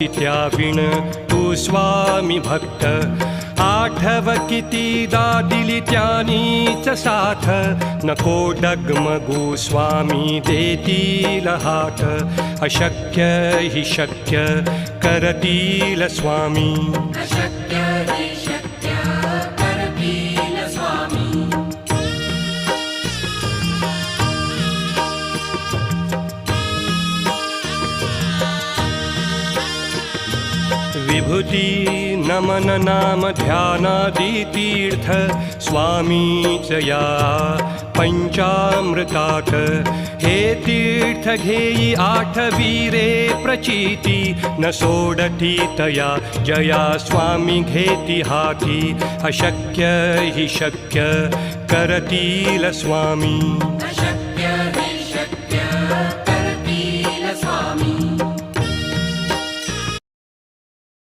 त्याविण तू स्वामी भक्त आठव कितीदा दिली त्यानीच साथ नको डगमगू स्वामी देतील हात अशक्य हि शक्य करतील स्वामी अशक्य हि शक्य करतील स्वामी विभूती नमन नाम ध्यानादि तीर्थ स्वामीच या पंचामृतात हे तीर्थ घेई आठवीरे प्रचिती न सोडती तया जया स्वामी घेती हाती अशक्य हि शक्य करतील स्वामी अशक्य